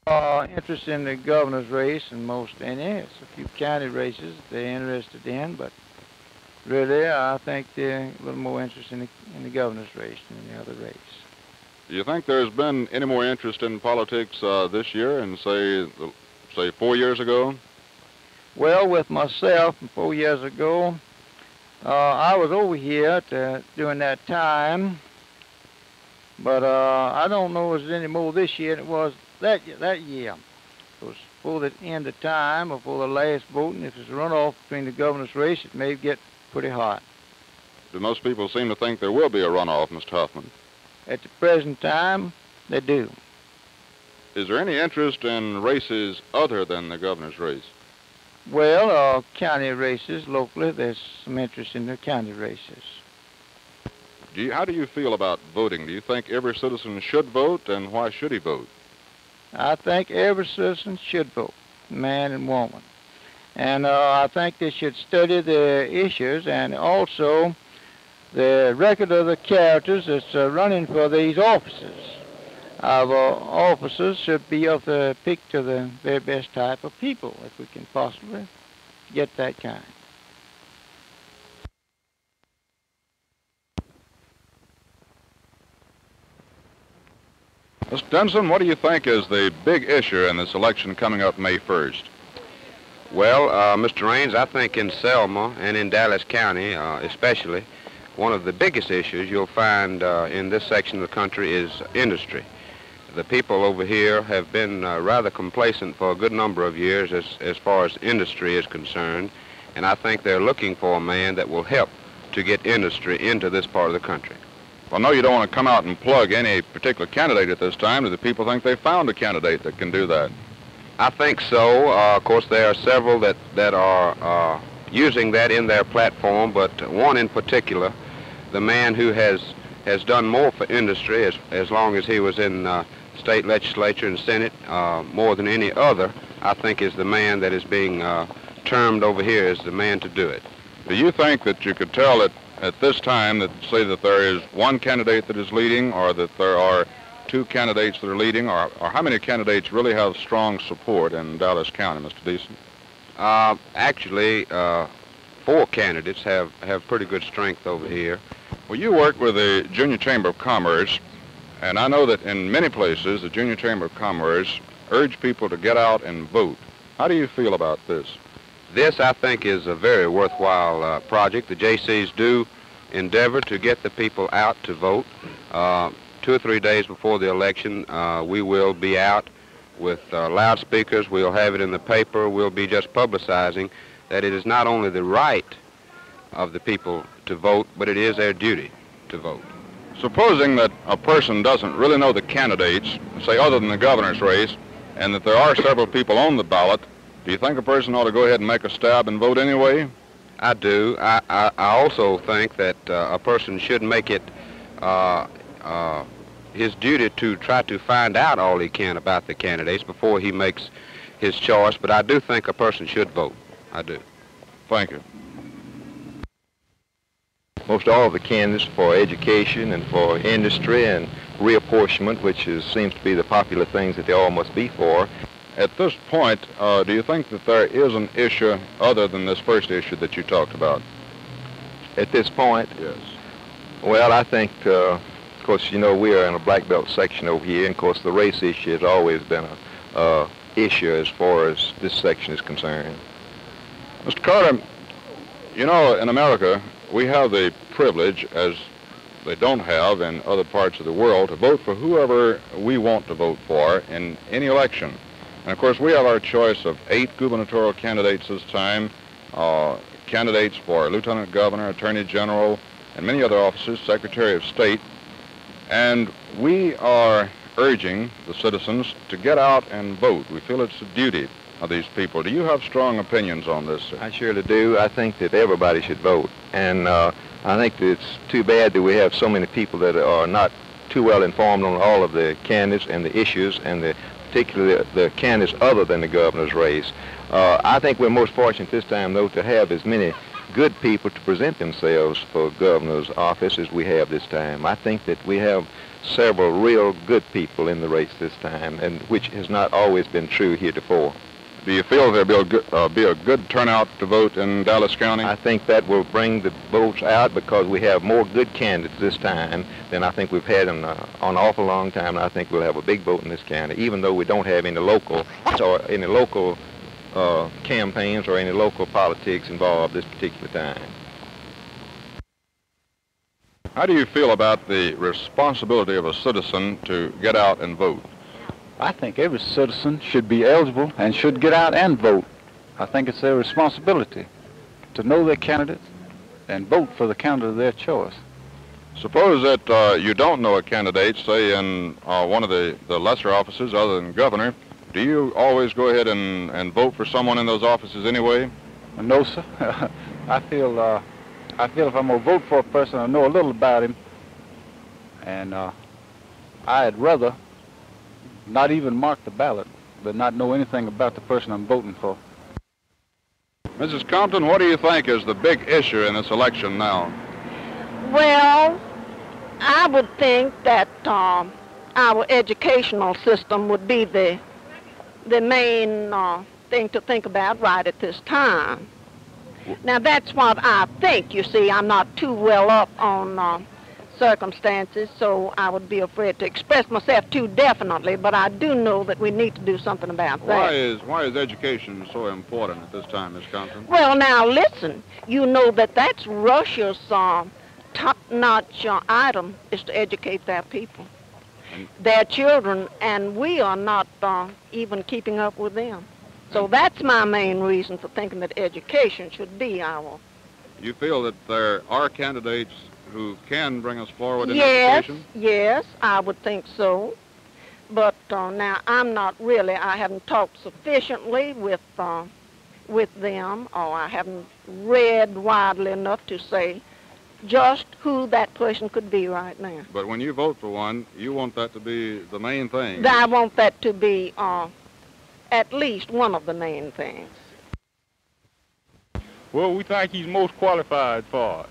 Interest in the governor's race and most any. It's a few county races they're interested in, but really I think they're a little more interested in the governor's race than the other race. Do you think there's been any more interest in politics this year and say 4 years ago? Well, with myself 4 years ago, I was over here during that time, but I don't know if there's any more this year than it was that year. It was before the end of time, before the last voting. If it's a runoff between the governor's race, it may get pretty hot. Do most people seem to think there will be a runoff, Mr. Huffman? At the present time, they do. Is there any interest in races other than the governor's race? Well, county races locally, there's some interest in the county races. How do you feel about voting? Do you think every citizen should vote, and why should he vote? I think every citizen should vote, man and woman. And I think they should study the issues and also the record of the characters that's running for these offices. Our officers should be of the pick to the very best type of people, if we can possibly get that kind. Mr. Denson, what do you think is the big issue in this election coming up May 1st? Well, Mr. Raines, I think in Selma and in Dallas County especially, one of the biggest issues you'll find in this section of the country is industry. The people over here have been rather complacent for a good number of years as far as industry is concerned, and I think they're looking for a man that will help to get industry into this part of the country. Well, no, you don't want to come out and plug any particular candidate at this time. Do the people think they found a candidate that can do that? I think so. Of course, there are several that are using that in their platform, but one in particular, the man who has done more for industry as long as he was in state legislature and Senate, more than any other, I think is the man that is being termed over here as the man to do it. Do you think that you could tell at this time that say that there is one candidate that is leading, or that there are two candidates that are leading, or how many candidates really have strong support in Dallas County, Mr. Deason? Actually, 4 candidates have pretty good strength over here. Well, you work with the Junior Chamber of Commerce, and I know that in many places the Junior Chamber of Commerce urge people to get out and vote. How do you feel about this? This, I think, is a very worthwhile project. The JCs do endeavor to get the people out to vote. 2 or 3 days before the election, we will be out with loudspeakers. We'll have it in the paper. We'll be just publicizing that it is not only the right of the people to vote, but it is their duty to vote. Supposing that a person doesn't really know the candidates, say other than the governor's race, and that there are several people on the ballot, do you think a person ought to go ahead and make a stab and vote anyway? I do. I also think that a person should make it his duty to try to find out all he can about the candidates before he makes his choice, but I do think a person should vote. I do. Thank you. Most all of the candidates for education and for industry and reapportionment, which seems to be the popular things that they all must be for. At this point, do you think that there is an issue other than this first issue that you talked about? At this point? Yes. Well, I think, of course, you know, we are in a black belt section over here, and of course the race issue has always been a issue as far as this section is concerned. Mr. Carter, you know, in America, we have the privilege, as they don't have in other parts of the world, to vote for whoever we want to vote for in any election. And of course, we have our choice of 8 gubernatorial candidates this time, candidates for lieutenant governor, attorney general, and many other offices, secretary of state. And we are urging the citizens to get out and vote. We feel it's a duty of these people. Do you have strong opinions on this, sir? I surely do. I think that everybody should vote. And I think that it's too bad that we have so many people that are not too well informed on all of the candidates and the issues, and particularly the candidates other than the governor's race. I think we're most fortunate this time, though, to have as many good people to present themselves for governor's office as we have this time. I think that we have several real good people in the race this time, and which has not always been true heretofore. Do you feel there'll be a good turnout to vote in Dallas County? I think that will bring the votes out because we have more good candidates this time than I think we've had in an awful long time. And I think we'll have a big vote in this county, even though we don't have any local campaigns or any local politics involved this particular time. How do you feel about the responsibility of a citizen to get out and vote? I think every citizen should be eligible and should get out and vote. I think it's their responsibility to know their candidates and vote for the candidate of their choice. Suppose that you don't know a candidate, say in one of the lesser offices other than governor. Do you always go ahead and vote for someone in those offices anyway? No, sir. I feel if I'm going to vote for a person, I know a little about him, and I'd rather not even mark the ballot, but not know anything about the person I'm voting for. Mrs. Compton, what do you think is the big issue in this election now? Well, I would think that our educational system would be the main thing to think about right at this time. Now, that's what I think. You see, I'm not too well up on circumstances, so I would be afraid to express myself too definitely, but I do know that we need to do something about that. Why is education so important at this time, Miss Compton? Well, now, listen, you know that's Russia's top-notch item is to educate their people, their children, and we are not even keeping up with them. So that's my main reason for thinking that education should be our... You feel that there are candidates who can bring us forward in education? Yes, I would think so. But now I haven't talked sufficiently with them, or I haven't read widely enough to say just who that person could be right now. But when you vote for one, you want that to be the main thing. I want that to be at least one of the main things. Well, we think he's most qualified for it.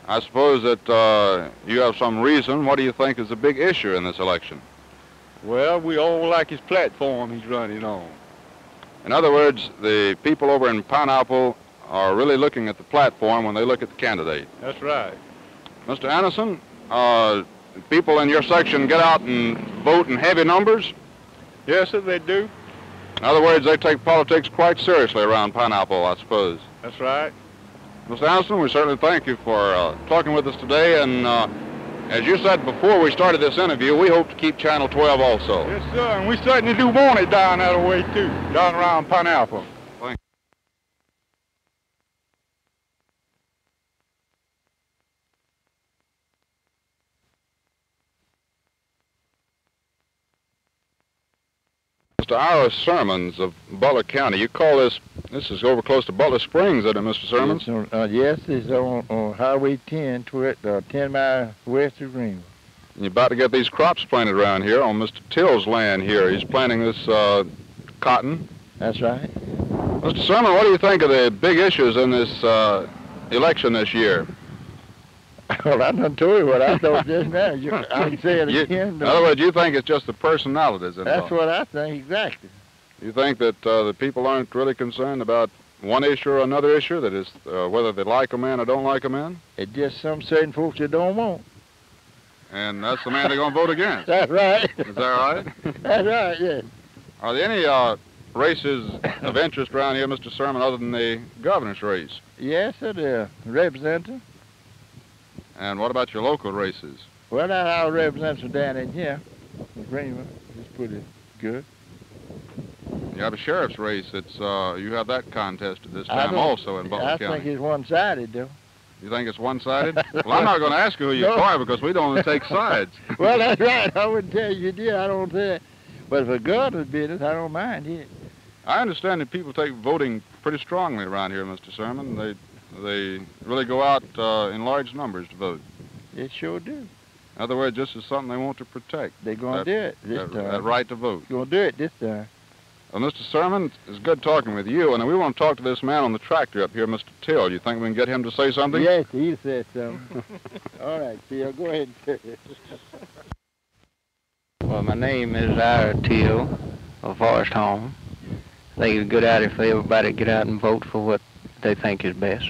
I suppose that you have some reason. What do you think is the big issue in this election? Well, we all like his platform he's running on. In other words, the people over in Pineapple are really looking at the platform when they look at the candidate. That's right. Mr. Anderson, people in your section get out and vote in heavy numbers? Yes, sir, they do. In other words, they take politics quite seriously around Pineapple, I suppose. That's right. Mr. Anderson, we certainly thank you for talking with us today, and as you said before we started this interview, we hope to keep Channel 12 also. Yes, sir, and we certainly do want it down that way, too, down around Pineapple. Thank you. Mr. Ira Sermons of Butler County, you call this is over close to Butler Springs, isn't it, Mr. Sermons? Yes, it's on Highway 10, 10 miles west of Greenville. You're about to get these crops planted around here on Mr. Till's land here. He's planting this cotton. That's right. Mr. Sermon, what do you think of the big issues in this election this year? Well, I done told you what I thought just now. I can say it again. In other words, you think it's just the personalities involved? That's what I think, exactly. You think that the people aren't really concerned about one issue or another issue, that is whether they like a man or don't like a man? It's just some certain folks you don't want. And that's the man they're going to vote against? That's right. Is that right? That's right, yes. Are there any races of interest around here, Mr. Sermon, other than the governor's race? Yes, sir, the representative. And what about your local races? Well, our representative down in here, Greenville, is pretty good. You have a sheriff's race. It's you have that contest at this time also in Butler County. I think it's one-sided, though. You think it's one-sided? Well, I'm not going to ask you who you are because we don't take sides. Well, that's right. I wouldn't tell you did. I don't say it. But if a governor's business, I don't mind it. I understand that people take voting pretty strongly around here, Mr. Sermon. They really go out in large numbers to vote. It sure do. In other words, this is something they want to protect. They're going to do it this time. That right to vote. Going to do it this time. Mr. Sermon, it's good talking with you, and we want to talk to this man on the tractor up here, Mr. Till. You think we can get him to say something? Yes, he said something. All right, Till, go ahead and say it. Well, my name is Ira Till of Forest Home. I think it's a good idea for everybody to get out and vote for what they think is best.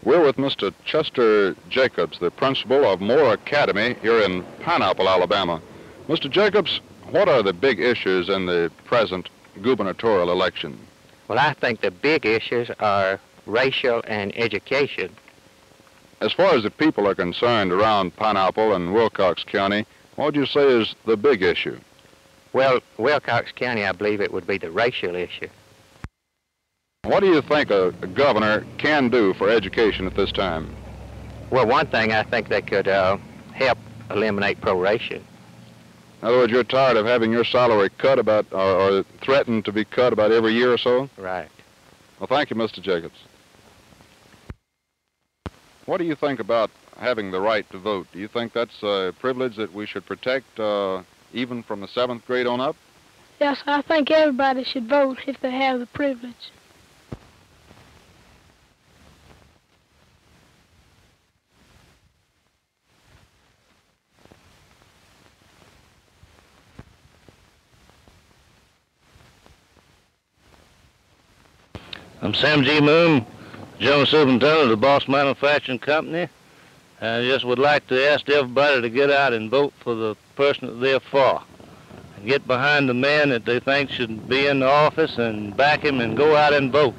We're with Mr. Chester Jacobs, the principal of Moore Academy here in Pineapple, Alabama. Mr. Jacobs, what are the big issues in the present gubernatorial election? Well, I think the big issues are racial and education. As far as the people are concerned around Pineapple and Wilcox County, what would you say is the big issue? Well, Wilcox County, I believe it would be the racial issue. What do you think a governor can do for education at this time? Well, one thing, I think they could help eliminate proration. In other words, you're tired of having your salary cut or threatened to be cut about every year or so? Right. Well, thank you, Mr. Jacobs. What do you think about having the right to vote? Do you think that's a privilege that we should protect even from the 7th grade on up? Yes, I think everybody should vote if they have the privilege. I'm Sam G. Moon, General Superintendent of the Boss Manufacturing Company. I just would like to ask everybody to get out and vote for the person that they're for. And get behind the man that they think should be in the office and back him and go out and vote.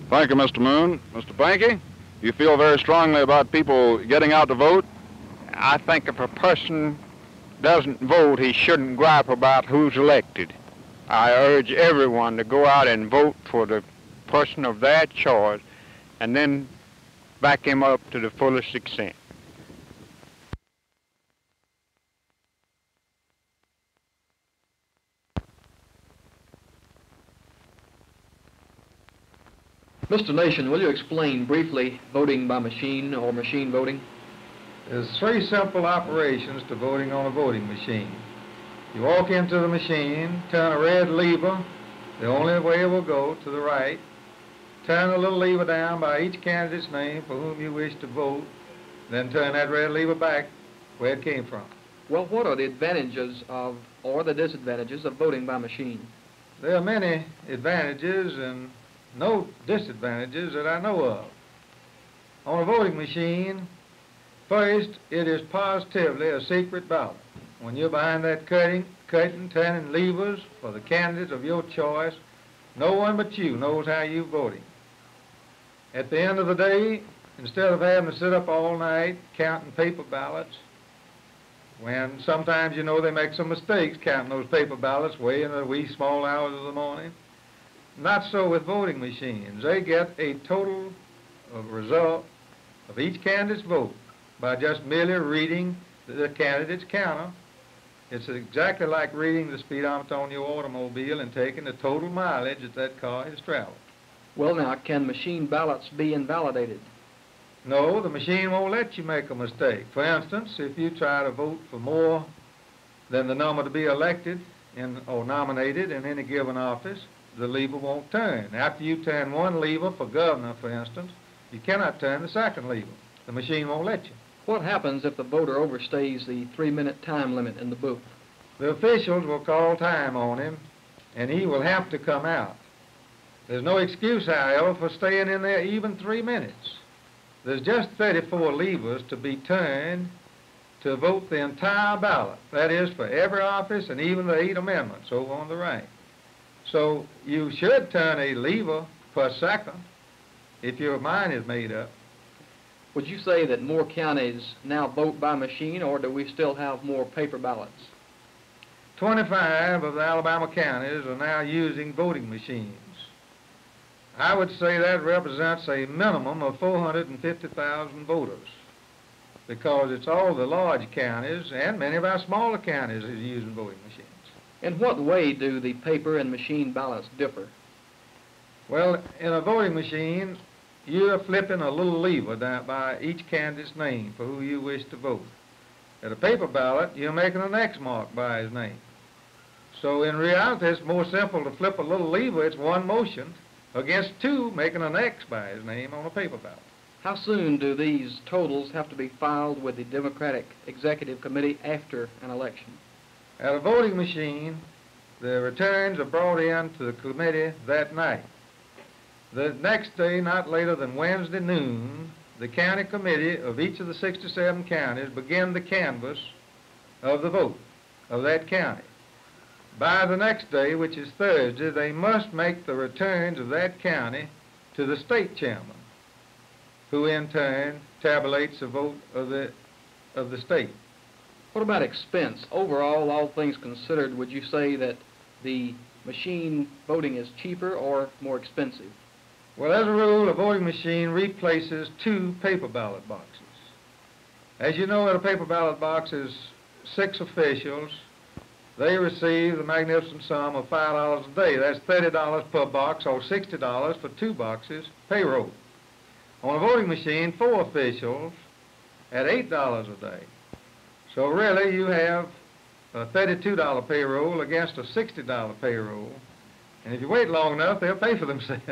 Thank you, Mr. Moon. Mr. Banky, you feel very strongly about people getting out to vote? I think if a person doesn't vote, he shouldn't gripe about who's elected. I urge everyone to go out and vote for the person of their choice and then back him up to the fullest extent. Mr. Nation, will you explain briefly voting by machine or machine voting? There's 3 simple operations to voting on a voting machine. You walk into the machine, turn a red lever, the only way it will go, to the right. Turn the little lever down by each candidate's name for whom you wish to vote, then turn that red lever back where it came from. Well, what are the advantages of, or the disadvantages of voting by machine? There are many advantages and no disadvantages that I know of. On a voting machine, first, it is positively a secret ballot. When you're behind that curtain turning levers for the candidate of your choice, no one but you knows how you're voting. At the end of the day, instead of having to sit up all night counting paper ballots, when sometimes, you know, they make some mistakes counting those paper ballots way in the wee small hours of the morning, not so with voting machines. They get a total result of each candidate's vote by just merely reading the candidate's counter. It's exactly like reading the speedometer on your automobile and taking the total mileage that car has traveled. Well, now, can machine ballots be invalidated? No, the machine won't let you make a mistake. For instance, if you try to vote for more than the number to be elected or nominated in any given office, the lever won't turn. After you turn one lever for governor, for instance, you cannot turn the second lever. The machine won't let you. What happens if the voter overstays the 3-minute time limit in the booth? The officials will call time on him, and he will have to come out. There's no excuse, however, for staying in there even 3 minutes. There's just 34 levers to be turned to vote the entire ballot. That is, for every office and even the 8 amendments over on the right. So you should turn a lever per second if your mind is made up. Would you say that more counties now vote by machine, or do we still have more paper ballots? 25 of the Alabama counties are now using voting machines. I would say that represents a minimum of 450,000 voters, because it's all the large counties and many of our smaller counties are using voting machines. In what way do the paper and machine ballots differ? Well, in a voting machine, you're flipping a little lever down by each candidate's name for who you wish to vote. At a paper ballot, you're making an X mark by his name. So in reality, it's more simple to flip a little lever. It's one motion against two making an X by his name on a paper ballot. How soon do these totals have to be filed with the Democratic Executive Committee after an election? At a voting machine, the returns are brought in to the committee that night. The next day, not later than Wednesday noon, the county committee of each of the 67 counties begin the canvass of the vote of that county. By the next day, which is Thursday, they must make the returns of that county to the state chairman, who in turn tabulates the vote of the state. What about expense? Overall, all things considered, would you say that the machine voting is cheaper or more expensive? Well, as a rule, a voting machine replaces 2 paper ballot boxes. As you know, at a paper ballot box is 6 officials. They receive the magnificent sum of $5 a day. That's $30 per box, or $60 for 2 boxes payroll. On a voting machine, 4 officials at $8 a day. So really, you have a $32 payroll against a $60 payroll. And if you wait long enough, they'll pay for themselves.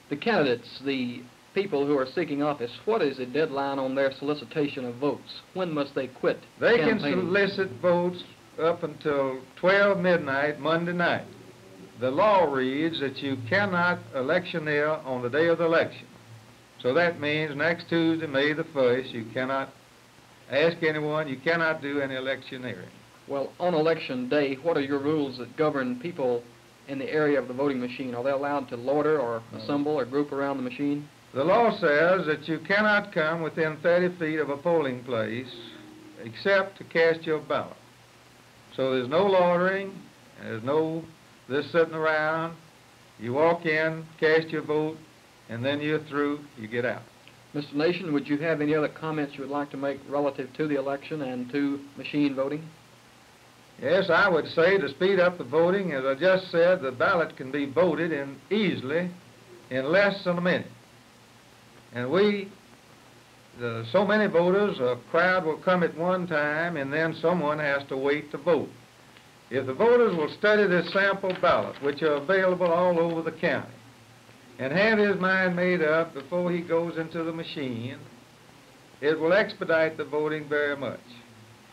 The candidates, the people who are seeking office, what is the deadline on their solicitation of votes? When must they quit They campaigning? can solicit votes up until 12 midnight Monday night. The law reads that you cannot electioneer on the day of the election. So that means next Tuesday, May the 1st, you cannot ask anyone, you cannot do any electioneering. Well, on election day, what are your rules that govern people in the area of the voting machine? Are they allowed to loiter or assemble or group around the machine? The law says that you cannot come within 30 feet of a polling place except to cast your ballot. So there's no loitering, there's no this sitting around. You walk in, cast your vote, and then you're through, you get out. Mr. Nation, would you have any other comments you would like to make relative to the election and to machine voting? Yes, I would say to speed up the voting, as I just said, the ballot can be voted in easily in less than a minute. And so many voters, a crowd will come at one time, and then someone has to wait to vote. If the voters will study this sample ballot, which are available all over the county, and have his mind made up before he goes into the machine, it will expedite the voting very much.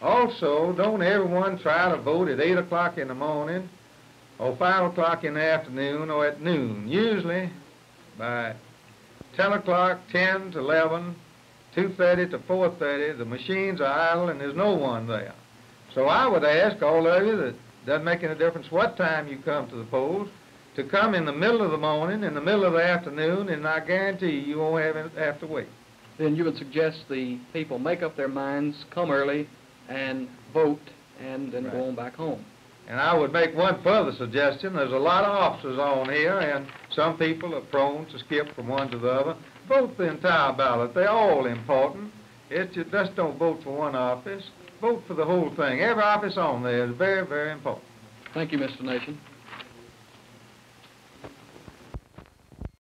Also, don't everyone try to vote at 8 o'clock in the morning or 5 o'clock in the afternoon or at noon. Usually by 10 o'clock, 10 to 11, 2:30 to 4:30, the machines are idle and there's no one there. So I would ask all of you, that it doesn't make any difference what time you come to the polls, to come in the middle of the morning, in the middle of the afternoon, and I guarantee you won't have to wait. Then you would suggest the people make up their minds, come early, and vote, and then go on back home. And I would make one further suggestion. There's a lot of officers on here, and some people are prone to skip from one to the other. Vote the entire ballot. They're all important. Just don't vote for one office. Vote for the whole thing. Every office on there is very, very important. Thank you, Mr. Nation.